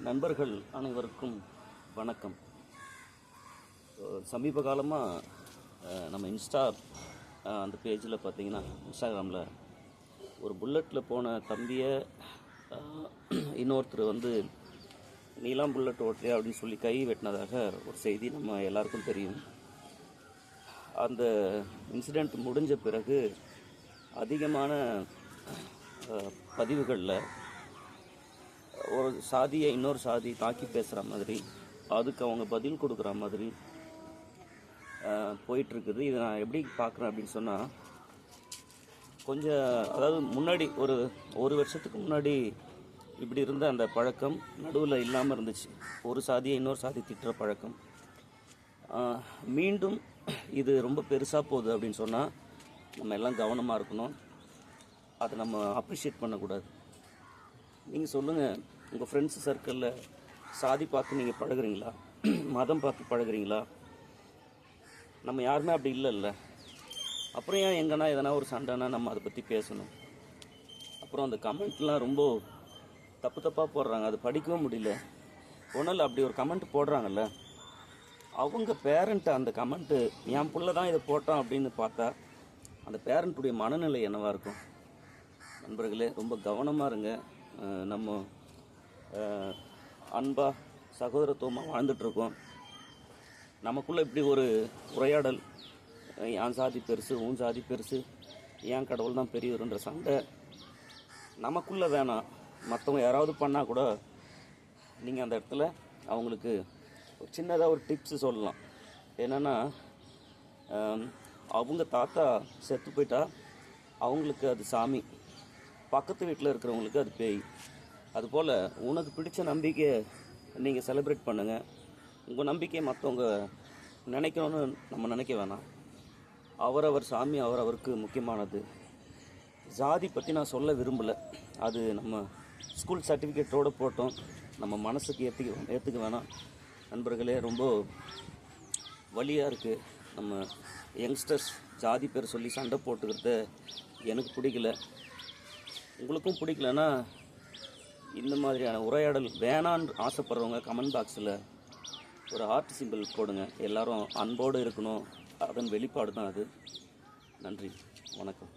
நண்பர்கள் அனைவருக்கும் வணக்கம். சமீப காலமாக நம்ம அந்த பேஜில் பார்த்தீங்கன்னா, இன்ஸ்டாகிராமில் ஒரு புல்லட்டில் போன தம்பியை இன்னொருத்தர் நீலாம் புல்லட் ஓட்டுறியா அப்படின்னு சொல்லி கை வெட்டினதாக ஒரு செய்தி நம்ம எல்லாருக்கும் தெரியும். அந்த இன்சிடெண்ட் முடிஞ்ச பிறகு அதிகமான பதிவுகளில் ஒரு சாதியை இன்னொரு சாதி தாக்கி பேசுகிற மாதிரி, அதுக்கு அவங்க பதில் கொடுக்குற மாதிரி போயிட்டுருக்குது. இதை நான் எப்படி பார்க்குறேன் அப்படின்னு சொன்னால், அதாவது முன்னாடி ஒரு வருஷத்துக்கு முன்னாடி இப்படி இருந்த அந்த பழக்கம் நடுவில் இல்லாமல் இருந்துச்சு. ஒரு சாதியை இன்னொரு சாதி திட்டுற பழக்கம் மீண்டும் இது ரொம்ப பெருசாக போகுது அப்படின்னு சொன்னால் நம்ம எல்லாம் கவனமாக இருக்கணும். அதை நம்ம அப்ரிஷியேட் பண்ணக்கூடாது. நீங்கள் சொல்லுங்கள், உங்கள் ஃப்ரெண்ட்ஸ் சர்க்கிளில் சாதி பார்த்து நீங்கள் பழகுறீங்களா? மதம் பார்த்து பழகுறீங்களா? நம்ம யாருமே அப்படி இல்லைல்ல. அப்புறம் ஏன் எங்கன்னா எதனா ஒரு சண்டைனா நம்ம அதை பற்றி பேசணும்? அப்புறம் அந்த கமெண்ட்லாம் ரொம்ப தப்பாக போடுறாங்க, அது படிக்கவும் முடியல. ஒன்றும் அப்படி ஒரு கமெண்ட் போடுறாங்கல்ல, அவங்க பேரண்ட்டு அந்த கமெண்ட்டு என் பிள்ளை தான் இதை போட்டான் அப்படின்னு பார்த்தா அந்த பேரண்ட்டுடைய மனநிலை என்னவாக இருக்கும்? நண்பர்களே, ரொம்ப கவனமாக இருங்க. நம்ம அன்பாக சகோதரத்துவமாக வாழ்ந்துட்டுருக்கோம். நமக்குள்ளே இப்படி ஒரு உரையாடல், என் சாதி பெருசு, உன் சாதி பெருசு, ஏன் கடவுள் தான் பெரியவருன்ற சண்டை நமக்குள்ளே வேணாம். மற்றவங்க யாராவது பண்ணால் கூட நீங்கள் அந்த இடத்துல அவங்களுக்கு ஒரு சின்னதாக ஒரு டிப்ஸு சொல்லலாம். என்னென்னா, அவங்க தாத்தா செத்து போயிட்டா அவங்களுக்கு அது சாமி, பக்கத்து வீட்டில் இருக்கிறவங்களுக்கு அது பேய். அதுபோல் உனக்கு பிடிச்ச நம்பிக்கையை நீங்கள் செலிப்ரேட் பண்ணுங்கள். உங்கள் நம்பிக்கையை மற்றவங்க நினைக்கணும்னு நம்ம நினைக்க வேணாம். அவரவர் சாமி அவரவருக்கு முக்கியமானது. ஜாதி பற்றி நான் சொல்ல விரும்பலை. அது நம்ம ஸ்கூல் சர்டிஃபிகேட்டோடு போட்டோம், நம்ம மனசுக்கு ஏற்றுக்க வேணாம். நண்பர்களே, ரொம்ப வலியாக இருக்குது. நம்ம யங்ஸ்டர்ஸ் ஜாதி பேர் சொல்லி சண்டை போட்டுக்கிறத எனக்கு பிடிக்கல. உங்களுக்கும் பிடிக்கலன்னா இந்த மாதிரியான உரையாடல் வேணான்னு ஆசைப்படுறவங்க கமெண்ட் பாக்ஸில் ஒரு ஹார்ட் சிம்பிள் போடுங்க. எல்லாரும் அன்போடு இருக்கணும், அதன் வெளிப்பாடு தான் அது. நன்றி, வணக்கம்.